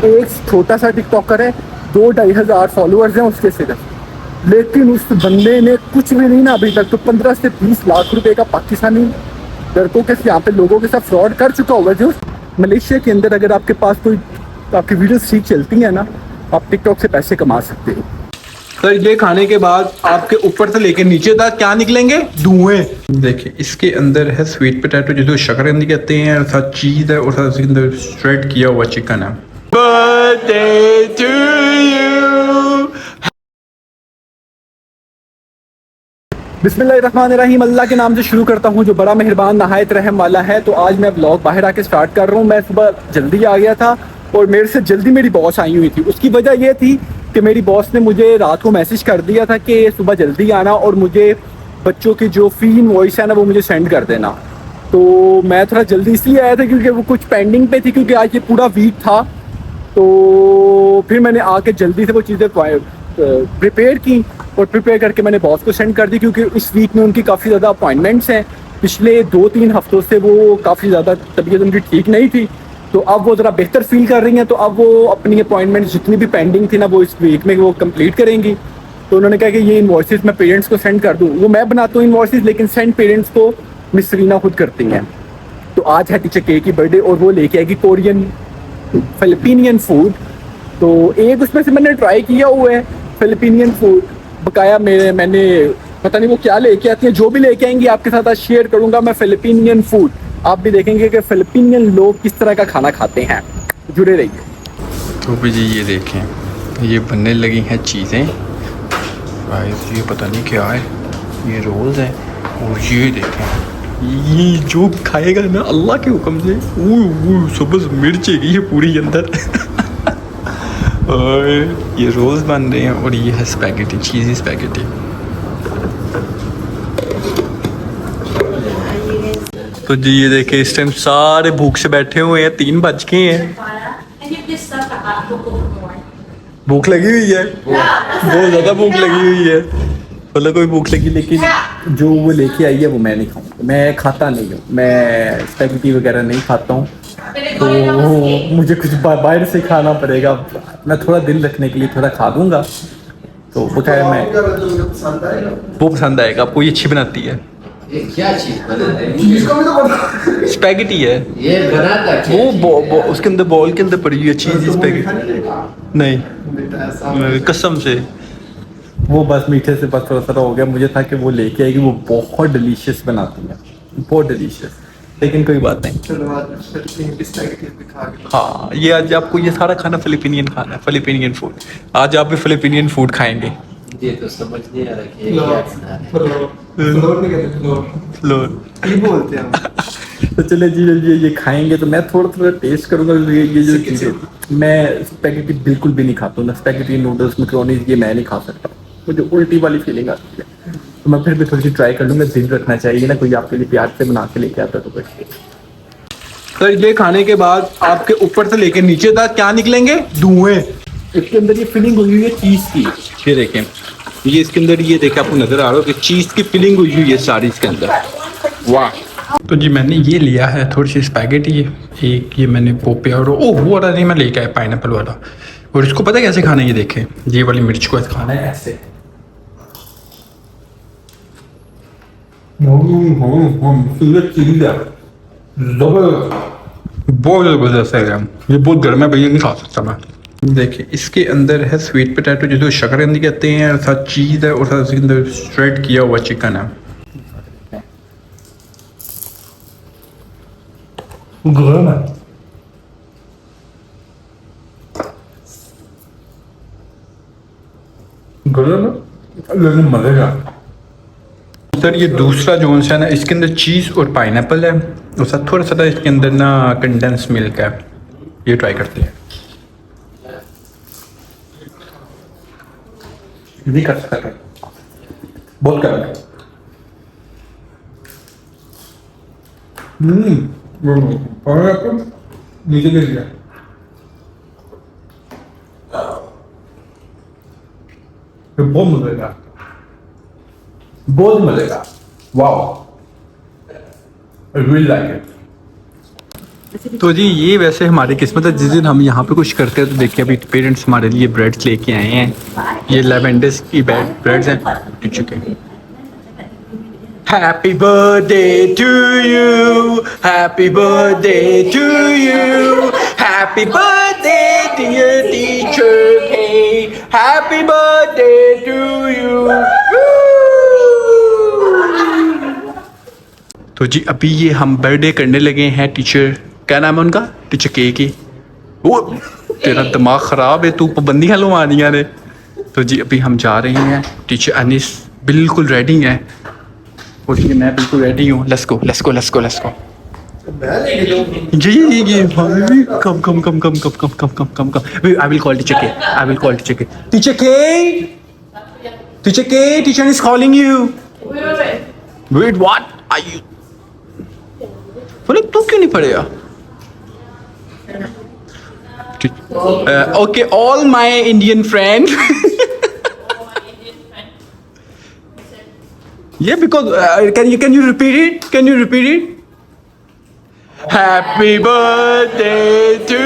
एक छोटा सा टिकटॉकर है, 2-2.5 हज़ार फॉलोअर्स हैं उसके सिर्फ, लेकिन उस बंदे ने कुछ भी नहीं ना अभी तक तो 15 से 20 लाख रुपए का पाकिस्तानी लड़कों के यहाँ पे लोगों के साथ फ्रॉड कर चुका हुआ है। जो मलेशिया के अंदर अगर आपके पास कोई आपकी वीडियोस ठीक चलती हैं ना, आप टिकटॉक से पैसे कमा सकते हो। सर ये खाने के बाद आपके ऊपर से लेके नीचे तक क्या निकलेंगे? धुएं। देखिए इसके अंदर है स्वीट पोटैटो जिसको शकरकंदी कहते हैं, और साथ चीज़ है और साथ इसके अंदर श्रेड किया हुआ चिकन है। Birthday to you. बिस्मिल्लाहिर्रहमानिर्रहीम, अल्लाह के नाम से शुरू करता हूँ जो बड़ा मेहरबान नहायत रहम वाला है। तो आज मैं ब्लॉग बाहर आके स्टार्ट कर रहा हूँ। मैं सुबह जल्दी आ गया था और मेरे से जल्दी मेरी बॉस आई हुई थी। उसकी वजह यह थी कि मेरी बॉस ने मुझे रात को मैसेज कर दिया था कि सुबह जल्दी आना और मुझे बच्चों की जो फ़ी इनवॉइस है ना वो मुझे सेंड कर देना। तो मैं थोड़ा जल्दी इसलिए आया था क्योंकि वो कुछ पेंडिंग पे थी, क्योंकि आज ये पूरा वीक था। तो फिर मैंने आके जल्दी से वो चीज़ें प्रिपेयर की और प्रिपेयर करके मैंने बॉस को सेंड कर दी, क्योंकि इस वीक में उनकी काफ़ी ज़्यादा अपॉइंटमेंट्स हैं। पिछले 2-3 हफ्तों से वो काफ़ी ज़्यादा तबीयत उनकी ठीक नहीं थी, तो अब वो ज़रा बेहतर फील कर रही हैं। तो अब वो अपनी अपॉइंटमेंट्स जितनी भी पेंडिंग थी ना वो इस वीक में वो कंप्लीट करेंगी। तो उन्होंने कहा कि ये इन्वॉइसेस मैं पेरेंट्स को सेंड कर दूँ। वो मैं बनाता हूँ इन्वॉइसेस, लेकिन सेंड पेरेंट्स को मिस सरीना खुद करती हैं। तो आज है टीचर के की बर्थडे और वो लेके आएगी कोरियन फिलिपीनियन फूड। तो एक उसमें से मैंने ट्राई किया हुआ है फिलिपीनियन फूड बकाया। मैंने पता नहीं वो क्या लेके आती हैं, जो भी लेके आएंगी आपके साथ आज शेयर करूंगा मैं फिलिपीनियन फूड। आप भी देखेंगे कि फिलिपीनियन लोग किस तरह का खाना खाते हैं। जुड़े रहिए। तो भी जी ये देखें ये बनने लगी हैं चीज़ें। गाइस ये पता नहीं क्या है, ये रोल्स हैं। और ये देखें ये जो खाएगा ना अल्लाह के हुक्म से वो सब्ज़ मिर्च है ये पूरी अंदर। और ये रोल्स बन रहे हैं और ये है स्पैगेटी, चीज़ी स्पैगेटी। तो जी ये देखे इस टाइम सारे भूख से बैठे हुए हैं, 3 बज गए हैं। भूख लगी हुई है, बहुत ज़्यादा भूख लगी हुई है। मतलब कोई भूख लगी, लेकिन जो वो लेके आई है वो मैं नहीं खाऊंगा। मैं खाता नहीं हूँ, मैं स्पैगेटी वगैरह नहीं खाता हूँ। तो मुझे कुछ बाहर से खाना पड़ेगा। मैं थोड़ा दिल रखने के लिए थोड़ा खा दूंगा। तो बकाया मैं वो पसंद आएगा आपको, ये अच्छी बनाती है। ये क्या चीज बना? स्पैगेटी है ये बनाता वो उसके अंदर बॉल के अंदर पड़ी हुई है चीज़ स्पैगेटी। नहीं कसम से वो बस मीठे से बस थोड़ा सा हो गया। मुझे था कि वो लेके आएगी, वो बहुत डिलीशियस बनाती है, बहुत डिलीशियस। लेकिन कोई बात नहीं। हाँ ये आज आपको ये सारा खाना फिलिपीनियन खाना है, फिलिपीनियन फूड। आज आप भी फिलिपीनियन फूड खाएंगे। ये तो समझ नहीं आ रहा कि ये क्या खाना है। फ्लोर बोलते हैं। तो चले जी ये खाएंगे तो मैं थोड़ा थोड़ा टेस्ट करूंगा। ये जो चीज़ें मैं स्पैगेटी बिल्कुल भी नहीं खाता हूँ ना, स्पैगेटी नूडल्स मैकरोनीज ये मैं नहीं खा सकता। मुझे उल्टी वाली फीलिंग आती है। तो मैं फिर भी थोड़ी सी ट्राई कर लूँगा। दिल रखना चाहिए ना, कोई आपके लिए प्यार से बना के लेके आता तो कुछ। सर ये खाने के बाद आपके ऊपर से लेके नीचे तक क्या निकलेंगे? धुएं। इसके अंदर ये फिलिंग हुई हुई है चीज़ की। ये देखें ये इसके अंदर ये देखें आपको नजर आ रहा हो कि चीज़ की फिलिंग हुई हुई है सारी इसके अंदर। वाह। तो जी मैंने ये लिया है थोड़ी सी स्पैगेटी, एक ये मैंने पोपे और ओह वो वाला नहीं मैं लेके आया पाइनएप्पल वाला। और इसको पता है कैसे खाना है? ये देखें ये वाली मिर्च को ऐसे खाना है ऐसे। बहुत ज़बरदस्त है ये, बहुत गर्म है भैया, नहीं खा सकता मैं। देखिए इसके अंदर है स्वीट पोटैटो जिसको शकरकंदी कहते हैं, और साथ चीज़ है और साथ इसके अंदर श्रेड किया हुआ चिकन है। गर्म है। गर्म है लेकिन मज़े का। सर ये दूसरा जो है ना इसके अंदर चीज़ और पाइनएप्पल है और साथ थोड़ा सा इसके अंदर ना कंडेंस मिल्क है। ये ट्राई करते हैं। नहीं कर सकता, बहुत गर्म है। नीचे गिर गया। बहुत मजे का, बहुत मजे का। Wow, I really like it. तो जी ये वैसे हमारी किस्मत है, जिस दिन हम यहाँ पे कुछ करते हैं तो देखिए अभी पेरेंट्स हमारे लिए ब्रेड्स लेके आए हैं, ये लेवेंडर्स की ब्रेड्स हैं। Happy birthday to you, happy birthday to you, happy birthday dear teacher के, हैप्पी बर्थडे टू यू। तो जी अभी ये हम बर्थडे करने लगे हैं टीचर, क्या नाम है उनका, टीचर के की। वो तेरा दिमाग ख़राब है, तू पाबंदियाँ लुमानियाँ ने। तो जी अभी हम जा रहे हैं, टीचर अनिस बिल्कुल रेडी हैं और ये मैं बिल्कुल रेडी हूँ। Let's go let's go let's go let's go. जी come come come come come come come come come come. I will call teacher के, आई विल कॉल टीचर के। टीचर के, टीचर के, teacher is calling you. Wait what are you? बोले तू क्यों नहीं पढ़ेगा? Okay, all my Indian friends. Yeah, because can you repeat it? Can you repeat it? Happy birthday to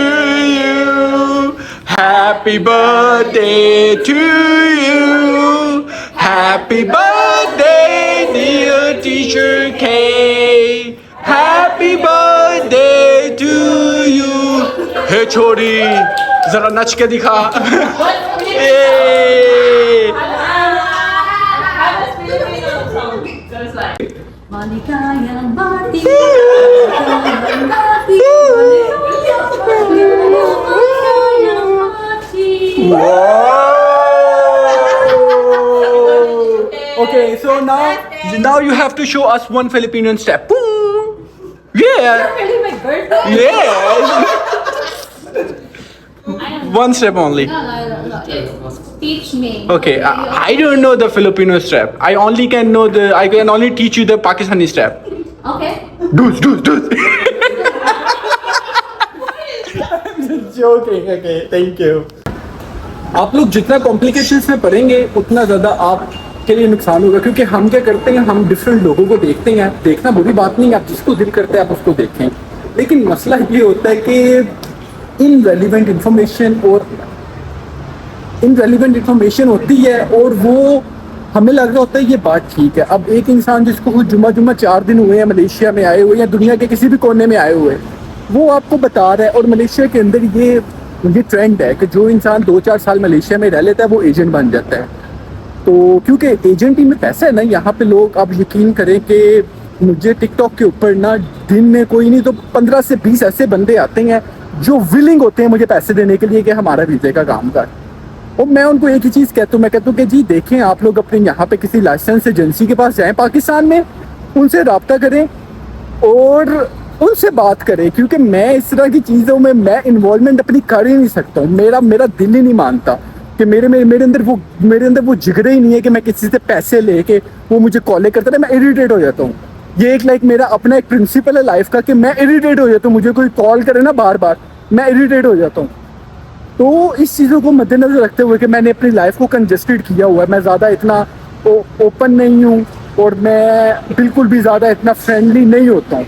you. Happy birthday to you. Happy birthday, dear teacher K. Happy birthday to you. हे छोरी जरा नच के दिखा। Okay, so now you have to show us one Filipino step. Yeah. Really, my birthday? Yeah. One step only. No. Teach me. Okay, I don't know the Filipino step. I can only teach you the Pakistani step. Okay. Doos. Joking. Okay, thank you. आप लोग जितना complications में पढ़ेंगे उतना ज़्यादा आपके लिए नुकसान होगा, क्योंकि हम क्या करते हैं, हम डिफरेंट लोगों को देखते हैं। देखना बुरी बात नहीं है, आप जिसको दिल करते हैं आप उसको देखें, लेकिन मसला ये होता है कि इनरेलीवेंट इंफॉर्मेशन होती है और वो हमें लग रहा होता है ये बात ठीक है। अब एक इंसान जिसको जुमा 4 दिन हुए हैं मलेशिया में आए हुए या दुनिया के किसी भी कोने में आए हुए, वो आपको बता रहा है, और मलेशिया के अंदर ये ट्रेंड है कि जो इंसान 2-4 साल मलेशिया में रह लेता है वो एजेंट बन जाता है। तो क्योंकि एजेंटी में पैसा है ना यहाँ पे लोग, आप यकीन करें कि मुझे टिकटॉक के ऊपर ना दिन में कोई नहीं तो 15 से 20 ऐसे बंदे आते हैं जो विलिंग होते हैं मुझे पैसे देने के लिए कि हमारा वीज़े का काम कर। और मैं उनको एक ही चीज़ कहता हूँ, मैं कहता हूँ कि जी देखें, आप लोग अपने यहाँ पे किसी लाइसेंस एजेंसी के पास जाएं पाकिस्तान में, उनसे रब्ता करें और उनसे बात करें, क्योंकि मैं इस तरह की चीज़ों में मैं इन्वॉल्वमेंट अपनी कर ही नहीं सकता हूँ। मेरा दिल ही नहीं मानता कि मेरे अंदर वो जिगरे ही नहीं है कि मैं किसी से पैसे लेके वो मुझे कॉल करता है, मैं इरिटेट हो जाता हूँ। ये एक मेरा अपना एक प्रिंसिपल है लाइफ का कि मैं इरिटेट हो जाता हूँ, मुझे कोई कॉल करे ना बार बार मैं इरिटेट हो जाता हूँ। तो इस चीज़ों को मद्देनज़र रखते हुए कि मैंने अपनी लाइफ को कंजस्टेड किया हुआ है, मैं ज़्यादा इतना ओपन नहीं हूँ और मैं बिल्कुल भी ज़्यादा इतना फ्रेंडली नहीं होता हूँ।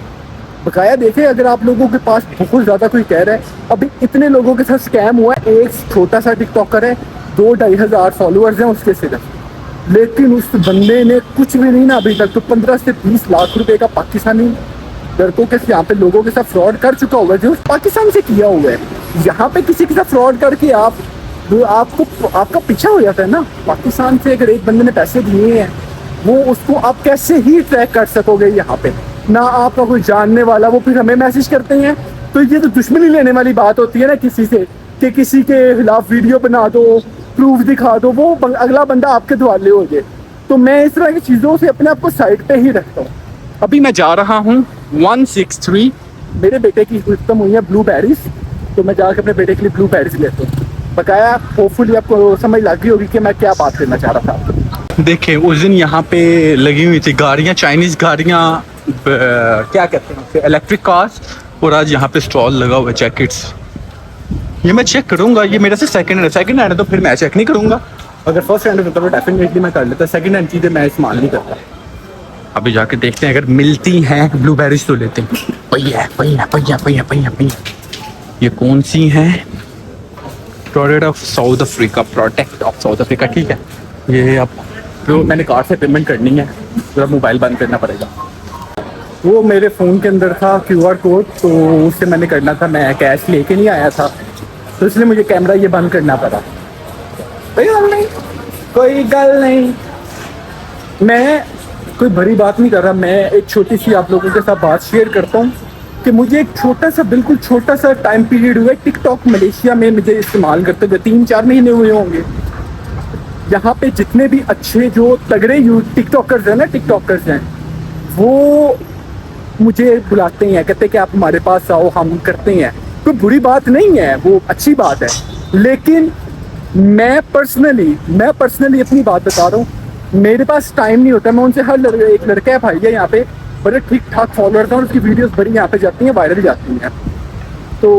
बकाया देखें, अगर आप लोगों के पास बहुत ज़्यादा कोई कह रहा है, अभी इतने लोगों के साथ स्कैम हुआ है, एक छोटा सा टिकटॉकर है, 2-2.5 हज़ार फॉलोअर्स हैं उसके सिर्फ, लेकिन उस बंदे ने कुछ भी नहीं ना अभी तक तो 15 से 20 लाख रुपए का पाकिस्तानी लड़कों के यहाँ पे लोगों के साथ फ्रॉड कर चुका हुआ है, जो पाकिस्तान से किया हुआ है। यहाँ पे किसी के साथ फ्रॉड करके आपका पीछा हो जाता है ना। पाकिस्तान से अगर एक बंदे ने पैसे दिए हैं, वो उसको आप कैसे ही ट्रैक कर सकोगे यहाँ पे, ना आपका कोई जानने वाला, वो फिर हमें मैसेज करते हैं। तो ये तो दुश्मनी लेने वाली बात होती है ना किसी से, कि किसी के खिलाफ वीडियो बना दो, प्रूफ दिखा दो, वो अगला बंदा आपके दुआले हो जाए। तो मैं इस तरह की चीज़ों से अपने आप को साइड पे ही रखता हूँ। अभी मैं जा रहा हूँ 163। मेरे बेटे की खत्म हुई है ब्लूबेरीज, तो मैं जाकर अपने बेटे के लिए ब्लूबेरीज लेता हूँ। बकाया होपफुली आपको समझ लग गई होगी कि मैं क्या बात करना चाह रहा था। देखें उस दिन यहाँ पे लगी हुई थी गाड़ियाँ, चाइनीज़ गाड़ियाँ, क्या कहते हैं इलेक्ट्रिक कार्स, और आज यहाँ पे स्टॉल लगा हुआ है जैकेट्स। ये मैं चेक करूँगा, ये मेरे से सेकंड हैंड है तो फिर मैं चेक नहीं करूँगा। अगर फर्स्ट हैंड होता तो डेफिनेटली मैं कर लेता, सेकंड हैंड चीज़ें मैं इस्तेमाल नहीं करता। अभी जाके देखते हैं, अगर मिलती हैं ब्लूबेरीज तो लेते हैं। भैया भैया भैया भैया भैया भैया, ये कौन सी हैं? Product of south Africa, product of south Africa, ठीक है। ये अब जो मैंने कार्ड से पेमेंट करनी है, पूरा मोबाइल बंद करना पड़ेगा। वो मेरे फ़ोन के अंदर था QR कोड, तो उससे मैंने करना था, मैं कैश लेके नहीं आया था, तो इसलिए मुझे कैमरा ये बंद करना पड़ा। कोई गल नहीं, कोई गल नहीं, मैं कोई बड़ी बात नहीं कर रहा। मैं एक छोटी सी आप लोगों के साथ बात शेयर करता हूँ कि मुझे एक छोटा सा, बिल्कुल छोटा सा टाइम पीरियड हुआ है टिकटॉक मलेशिया में मुझे इस्तेमाल करते हुए 3-4 महीने हुए होंगे। यहाँ पे जितने भी अच्छे जो तगड़े टिकटॉकर्स हैं ना, टिकटॉकर्स हैं, वो मुझे बुलाते हैं, कहते हैं कि आप हमारे पास आओ, हम करते हैं। कोई बुरी बात नहीं है, वो अच्छी बात है। लेकिन मैं पर्सनली अपनी बात बता रहा हूँ, मेरे पास टाइम नहीं होता। मैं उनसे एक लड़का है भाई है यहाँ पे, बड़े ठीक ठाक फॉलोअर्स हैं, उसकी वीडियोस बड़ी यहाँ पे जाती हैं, वायरल जाती हैं। तो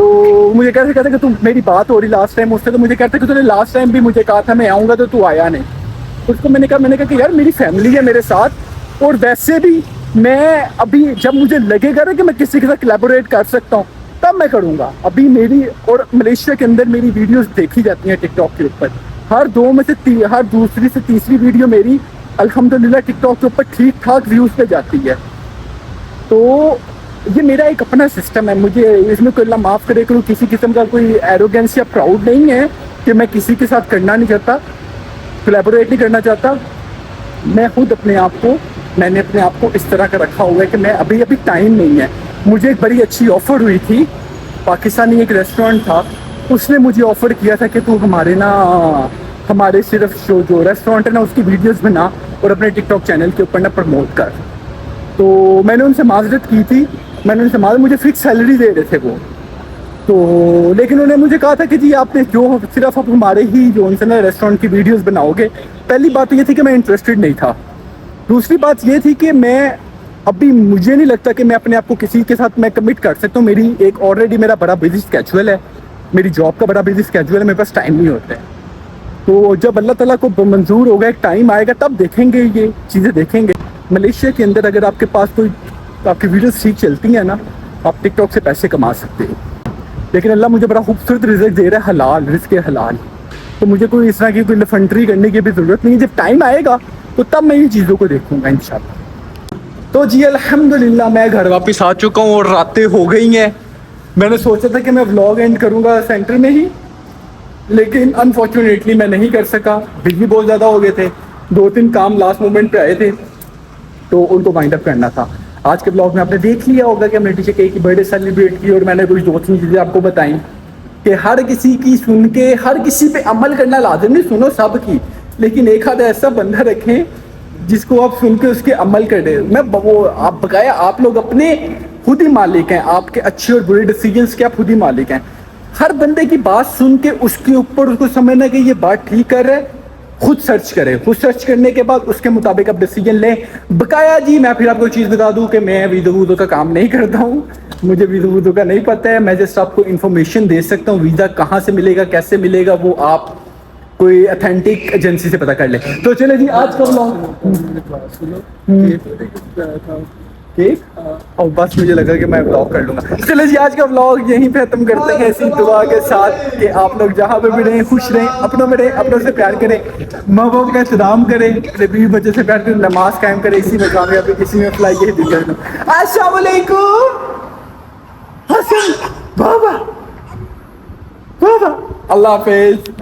मुझे कैसे कहते कि तुम, मेरी बात हो रही लास्ट टाइम उससे, तो मुझे कहते कि तूने लास्ट टाइम भी मुझे कहा था मैं आऊँगा, तो तू आया नहीं। उसको मैंने कहा कि यार मेरी फैमिली है मेरे साथ, और वैसे भी मैं अभी जब मुझे लगेगा ना कि मैं किसी के साथ कोलैबोरेट कर सकता हूँ तब मैं करूँगा। अभी मेरी और मलेशिया के अंदर मेरी वीडियोस देखी जाती हैं टिकटॉक के ऊपर, हर दूसरी से तीसरी वीडियो मेरी अल्हम्दुलिल्लाह टिकटॉक के ऊपर ठीक ठाक व्यूज़ पे जाती है। तो ये मेरा एक अपना सिस्टम है, मुझे इसमें कोई अल्लाह माफ़ करे, कोई किसी किस्म का कोई एरोगेंस या प्राउड नहीं है कि मैं किसी के साथ करना नहीं चाहता, कोलैबोरेट नहीं करना चाहता। मैं खुद मैंने अपने आप को इस तरह का रखा हुआ है कि मैं अभी टाइम नहीं है। मुझे एक बड़ी अच्छी ऑफ़र हुई थी, पाकिस्तानी एक रेस्टोरेंट था, उसने मुझे ऑफ़र किया था कि तू हमारे सिर्फ जो रेस्टोरेंट है ना उसकी वीडियोस बना और अपने टिकटॉक चैनल के ऊपर ना प्रमोट कर। तो मैंने उनसे माजरत की थी, मुझे फिक्स सैलरी दे रहे थे वो, तो लेकिन उन्होंने मुझे कहा था कि जी आपने जो सिर्फ आप हमारे ही जो उनसे ना रेस्टोरेंट की वीडियोस बनाओगे। पहली बात तो ये थी कि मैं इंटरेस्टेड नहीं था। दूसरी बात ये थी कि मुझे नहीं लगता कि मैं अपने आप को किसी के साथ मैं कमिट कर सकता हूँ। मेरा बड़ा बिजी स्केजुअल है, मेरी जॉब का बड़ा बिजी स्केजुअल है, मेरे पास टाइम नहीं होता है। तो जब अल्लाह ताला को मंजूर होगा, एक टाइम आएगा, तब देखेंगे, ये चीज़ें देखेंगे। मलेशिया के अंदर अगर आपके पास आपकी वीडियोस ठीक चलती हैं ना, आप टिकटॉक से पैसे कमा सकते हो। लेकिन अल्लाह मुझे बड़ा खूबसूरत रिज़्क दे रहा है, हलाल रिज़्क है, हलाल। तो मुझे कोई इस तरह की कोई लफंडरी करने की भी ज़रूरत नहीं है। जब टाइम आएगा तो तब मैं इन चीज़ों को देखूँगा इंशाल्लाह। तो जी अल्हम्दुलिल्लाह मैं घर वापस आ चुका हूँ और रातें हो गई हैं। मैंने सोचा था कि मैं व्लॉग एंड करूँगा सेंटर में ही, लेकिन अनफॉर्चुनेटली मैं नहीं कर सका। बिजली बहुत ज़्यादा हो गए थे, 2-3 काम लास्ट मोमेंट पे आए थे, तो उनको वाइंड अप करना था। आज के ब्लॉग में आपने देख लिया होगा कि हमने टीचर के बर्थडे सेलिब्रेट की, और मैंने कुछ 2-3 चीज़ें आपको बताई कि हर किसी की सुन के हर किसी पे अमल करना लाजिम नहीं, सुनो सब की, लेकिन एक आधा ऐसा बंदा रखें जिसको आप सुन के उसके अमल करें। आप लोग अपने खुद ही मालिक हैं, आपके अच्छे और बुरे डिसीजंस के आप खुद ही मालिक हैं। हर बंदे की बात सुन के उसके ऊपर उसको समझना कि ये बात ठीक कर रहा है, खुद सर्च करें। खुद सर्च करने के बाद उसके मुताबिक आप डिसीजन लें। बकाया जी मैं फिर आपको चीज़ बता दूं कि मैं वीज़ा का काम नहीं करता हूँ, मुझे वीज़ा का नहीं पता है। मैं जस्ट आपको इन्फॉर्मेशन दे सकता हूँ, वीज़ा कहाँ से मिलेगा, कैसे मिलेगा, वो आप कोई अथेंटिक एजेंसी से पता कर ले। तो चले जी आज का केक और बस मुझे लगा कि मैं व्लॉग कर लूँगा। चले जी आज का व्लॉग यहीं पे खत्म करते हैं, इसी दुआ के साथ कि आप लोग जहाँ पे भी रहें खुश रहें, अपनों में रहें, अपनों से प्यार करें, माँ बाप का एहतराम करें, अपने बीवी बच्चे से प्यार करें, नमाज कायम करें। इसी में कामयाबी, इसी में फलाई, यही दिल कर। अस्सलाम वालेकुम हसन बाबा, अल्लाह हाफिज़।